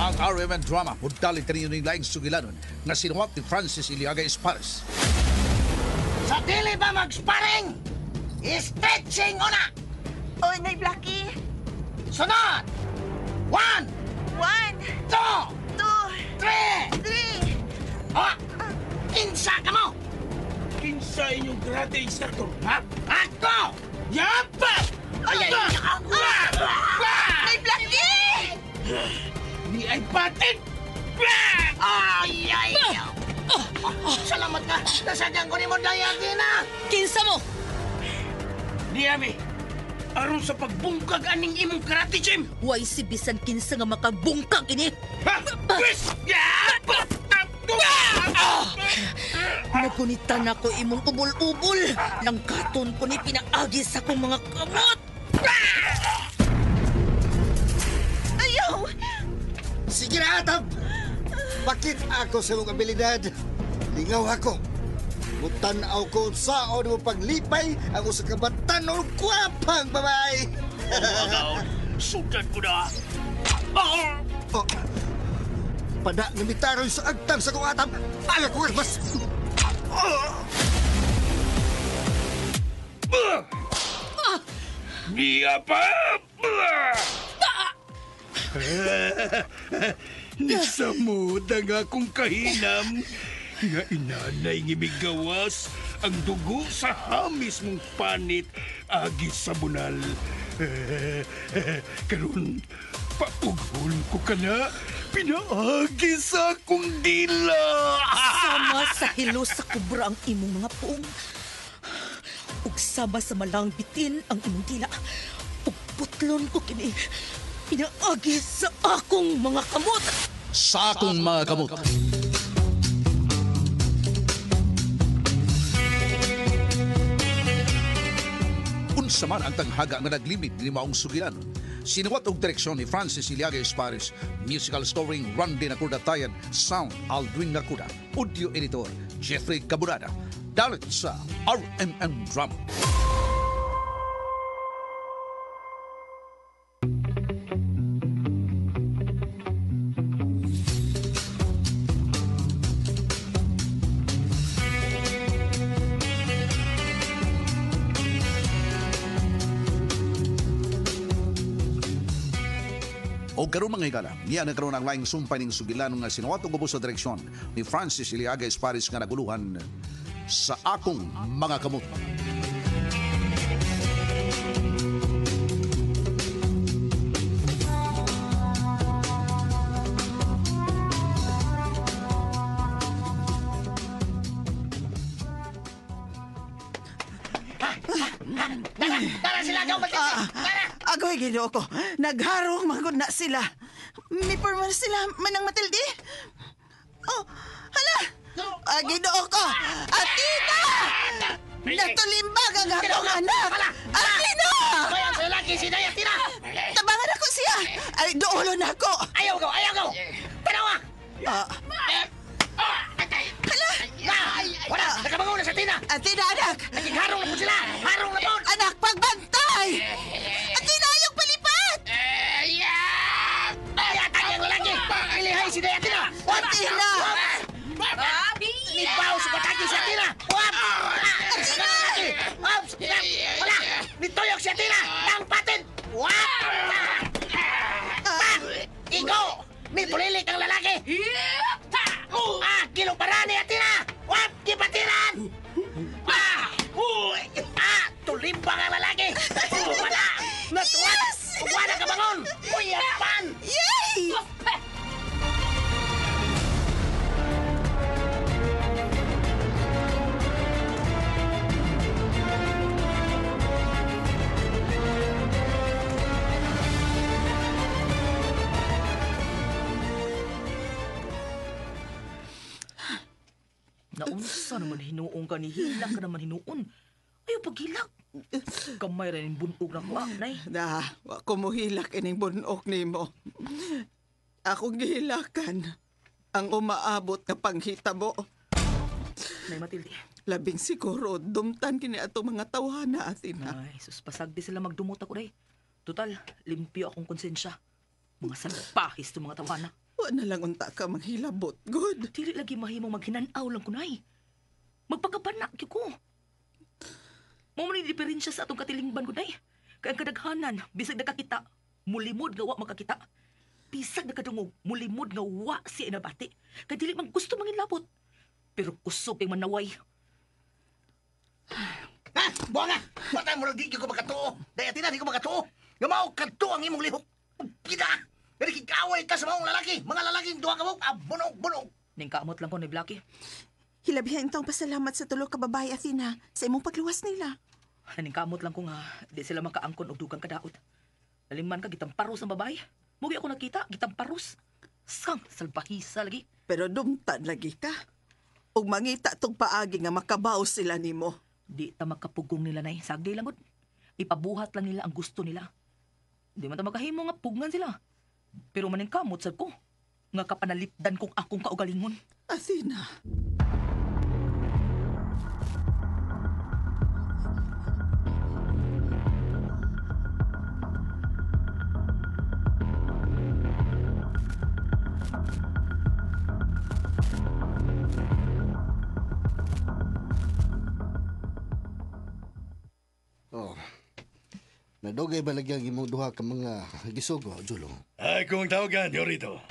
Ang RMN drama budali kanino ning laing sugilanon nga sinuwat ni Francis Iliaga Espares. Sa dili ba mag-sparring? Stretching una! Oy, Nay Blackie. Sunod! 1, 1, 2, 2, 3! 3. O! Kinsa ka mo! Kinsa inyong karate instructor, ha? Ako! Yapa! Ay! Nay Blackie! Ni ay patin! Ay! Salamat ka! Nasadyan ko ni mo dayagi na! Kinsa mo? Ni Ami, aron sa pagbungkag aning imong karate gym! Way si bisan kinsa nga makabungkag ini. Ha? Pwes! Yapa! Nagunitan ako imong ubol-ubol. Nang katon ko ni pinaagi sa kong mga kamot. Ayaw! Sige na, Atab! Bakit ako sa mong abilidad? Lingaw ako. Mutanaw ko saan mo paglipay ang usa ka batan-o gwapang babae. Sudan ko na! Oh, pada namitaroy sa agtang sa kong Atab. Ala ko, mas... Niya pa! Nisamod ang akong kahinam nga inanay ngimigawas ang dugo sa hamis mong panit agi sa bunal. Karon paughol ko ka na pinaagi sa akong dila. Sama sa hilo sa kubra ang imong mga puong. Ug sama sa malang bitin ang imong dila. Ug putlon ko kini pinaagi sa akong mga kamot. Sa akong mga kamot. Unsa man ang tanghaga nga naglimit ni maong sugilanon. Sinuwat og direksyon ni Francis Iliaga Espares, musical scoring Randy Nakurda-Tayan, sound Aldwin Nakuda, audio editor Jeffrey Cabunada. Dalit sa RMN Drama. O karon mga higala, niya nagkaroon ang laing sumpay ning sugilanon nga sinuwat og ubos sa direksyon ni Francis Iliaga Espares nga naguluhan sa akong mga kamot. Dara sila! Diyo mag-sisi! Dara! Agoy, ginoo ko. Nagharong magod na sila. May porman sila, Manang Matilde. Oh, hala! Ginoo ko! Atina! Natulimbag ang akong anak! Atina! Kaya sa lalaki si Dayatina! Tabangan ako siya! Ay, doolon ako! Ayaw ko! Ayaw ko! Tanawa! Hala! Wala! Nakabangaw na sa Tina! Atina, anak! Naging harong na po sila! Harong na po! Anak, pagbantay! Atina, yung palipat! Ayatan yung lalaki! Ilihay si Dayatina! Atina! Nipaw sa pataki si Atina! Atina! Wala! Nituyok si Atina! Tampatin! Igo! Nipulilik ang lalaki! Kiluparan ni Atina! Kipatiran! Tulimpang ang lalaki! Wala! Natuwat! Wala ka bangon! Uyapan! Yay! Naunsa naman hinuong ka ni hilak ka naman hinuon. Ayaw paghilak. Kamay rin yung bunog na kuha, nay. Wa ko mohilak ining bunok nimo. Ako gihilakan ang umaabot na panghitabo. Nay Matilde. Labing siguro dumtan kini ato mga tawhana Athena. Ay, suspasag di sila magdumot ako, day. Total, limpyo akong konsensya. Mga salpahis to mga tawana. Wa na lang unta ka manghilabot, good. Dili lagi mahimo maghinanaw lang kunay. Magpakabanak gyud ko. Mo man ni diferensya sa atong katilingban kunay. Kay ang kadaghanan bisag nakakita, mulimod nga wa makakita. Bisag nakadungog, mulimod nga wa siya inabati. Kay dili man gusto manghilabot. Pero kusog kay manaway. Ha? Buha nga! Patay mo lang di ko makatuo. Daya tina, di ko makatuo. Gamaw kadto ang imong lihok. Pida! Dari kikaway ka sa mga lalaki. Mga lalaking duha ka mo. Bunog! Ning kaamot lang ko ni Blacky. Hilabihan itong pasalamat sa tulo ka babae, Athena, sa imong pagluwas nila. Ning kaamot lang ko nga di sila makaangkon og dugang kadaot. Naliman ka gitamparos ang babae. Mugi ako nakita gitamparos. Sang salbahisa lagi. Pero dumtad lagi ka. Ug mangita tong paagi nga makabaw sila nimo. Di ta makapugong nila nay. Sagdi lang gud. Ipabuhat lang nila ang gusto nila. Di man ta makahimo nga pugngan sila. Pero maning kamot sad ko. Nga kapanalipdan kong akong kaugalingon. Athena. Oh. Nadugay ba lagi ang imong duha ka mga gisugo, Julo? Akong tawagan, Yorito.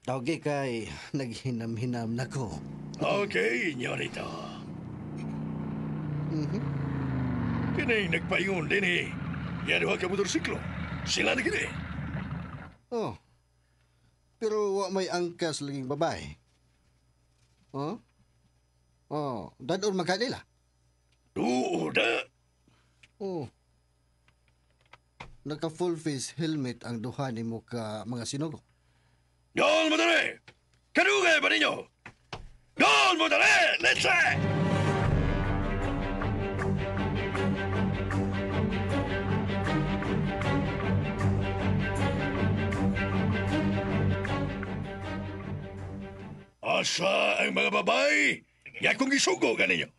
Tawagay kay naghinam-hinam na ko. Okay, Yorito. Kinay nagpaingon din eh. Yan ka motorsiklo. Sila na gini. Oh. Pero wa may angkas laging babae. Oh? Oh, dadon man kanila. Oo, da. Oh. Naka full face helmet ang duha nimo ka mga sinugo. Gol mo dali! Kadugay ba ninyo? Gol mo dali! Let's say! Asa ang mga babay? Nga kong isugo ka ninyo.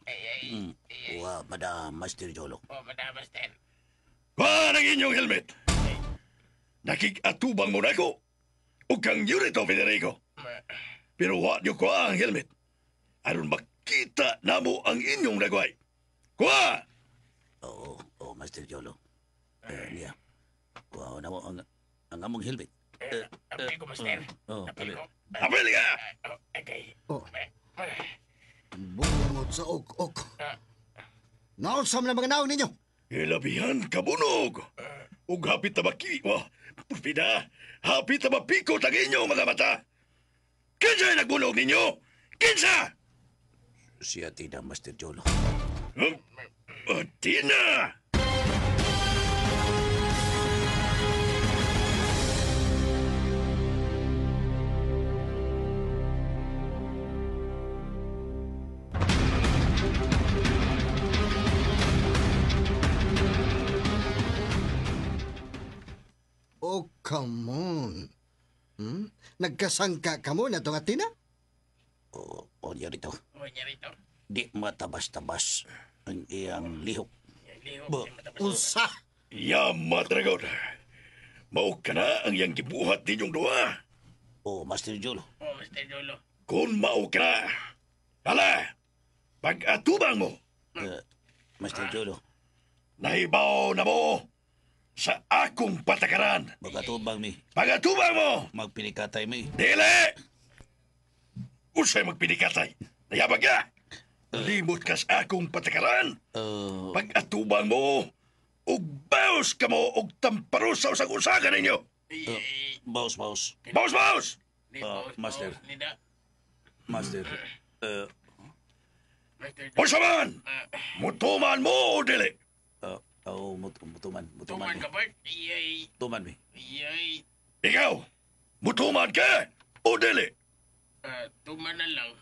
Wa, Madam Master Jolo. Kuha ng inyong helmet. Nakik-atubang mo na ko. O kang Yorito Federico. Pero wa niyo kuha ang helmet. Aron makita na mo ang inyong nagway. Kuha! Oo, Master Jolo. Niya. Kuha na mo ang among helmet. Apil ko, Master. Apil ko. Apil ka! Okay. Oh. Bungot sa ok. Nausam na mga naon ninyo. Ilabihan kabunog. Ug hapit na makiwa. Pupida, hapit na mapikot ang inyong mga mata. Kinsa nagbunog ninyo? Kinsa? Si Athena, Master Jolo. Athena! Oh, come on. Nagkasangka ka mo na itong Athena? O Yorito. O, niya rito. Di matabas-tabas ang iyang lihok. Liho. Bo, Unsa? Yamat, Dragon. Mao ka na ang iyang gibuhat ninyong duha. o Master Jolo. O, Master Jolo. Kung mao ka na, hala, pag-atubang mo, Master Jolo, nahibaw na mo sa akong patakaran. magatubang mi. Pag-atubang mo, Magpinikatay mi. dili! Usay magpinikatay. Nayabag ka! Limot ka sa akong patakaran. Pag-atubang mo, ug baos ka mo, ug tamparos sa usag-usagan ninyo. Baus. Baos! Di, Master. Nida. Master. Master Jolo. Unsa man? Mutuman mo o dili? Mutuman. Tuman ka, Bart. Iyay. Tuman mi. Iyay. Ikaw, mutuman ka o dili? Tuman na lang.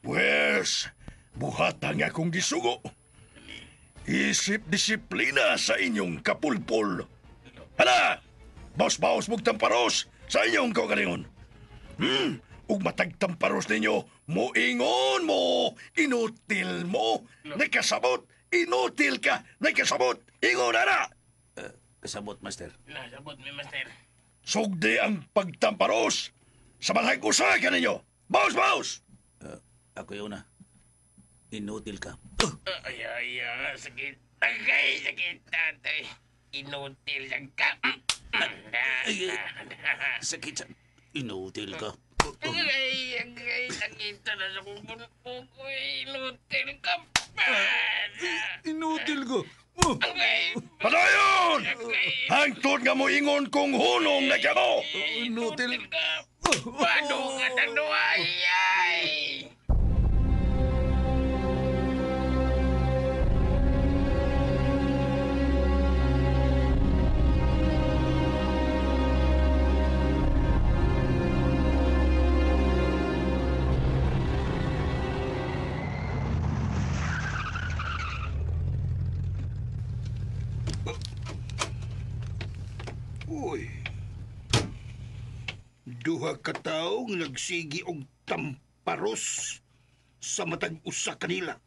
Pwes, buhatan nga kong gisugo. Isip disiplina sa inyong kapulpol. Hala, baos-baos mong tamparos sa inyong kaugalingon. Ug matag tamparos ninyo, moingon mo, inutil mo, nakasabot, inutil ka, nakasabot, ingon na. Kasabot, Master. Nasabot mi, Master. Sugdi ang pagtamparos. Sa malhay ko sa ninyo. Baus! Ako yun na. Inutil ka. Ay, sakit. Sakit, tatay. Inutil lang ka. Sakit sa... Inutil ka. Sakit na sa kumpun ko. Inutil ka. Inutil ko. Padayon! Hangtod nga mo ingon kong hunong na kamo. Inutil. Paano ka ng nuayay? Uy. Duha ka tao nga nagsigi og tamparos sa matag usa kanila.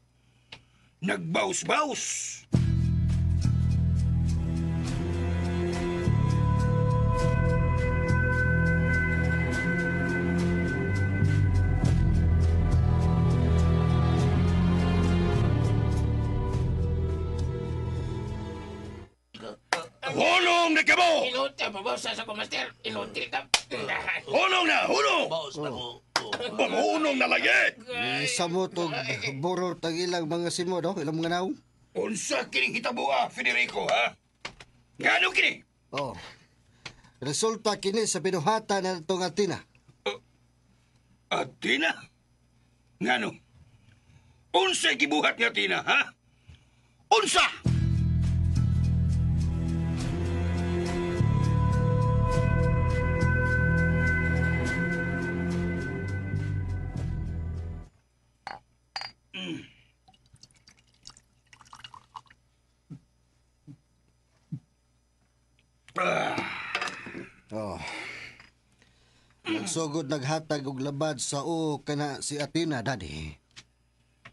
Nagbaus-baus. Hunong na kamo! Inutil, mabawasan sa ko, master. Inutil ka. Hunong na! Hunong! Baos na ko. Hunong na lagi! Samot og boror tag ilang mga simo, no? Ilang mga naong? Unsa kining hitabuha, Federico, ha? Ngano kini? Oh. Resulta kini sa binuhatan na itong Atina. Atina? Ngano? Unsa gibuhat nga Atina, ha? Unsa? Oh. Nagsugod naghatag og labad sa o kana si Atina, daddy.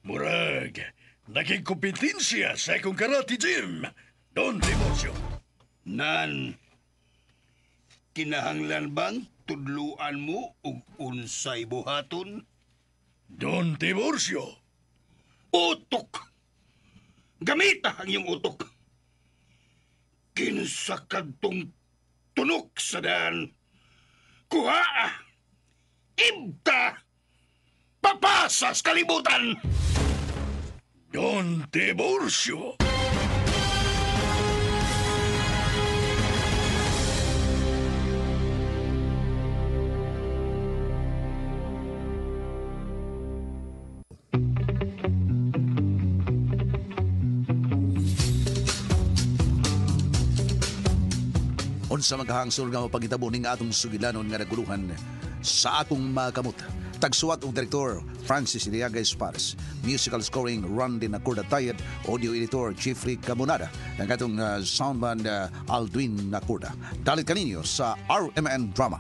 Murag, naging kompetensya sa akong karate gym. Don Timosyo. Nan, kinahanglan bang tudluan mo og unsay buhaton? Don Timosyo. Utok. Gamita ang iyong utok. Kinsa kadtong tunok sa daan. Kuha! Ibta! Papasas kalibutan! Don Tiburcio! Unsa maghahangsol nga pagitabo ning atong sugilanon nga naguluhan sa atong makamot. Tagsuwat og direktor Francis Iliaga Espares, musical scoring Randy Nacorda Tayed, audio editor Jeffrey Camonada, ang atong soundman Aldwin Nacorda. Dalit kaninyo sa RMN Drama.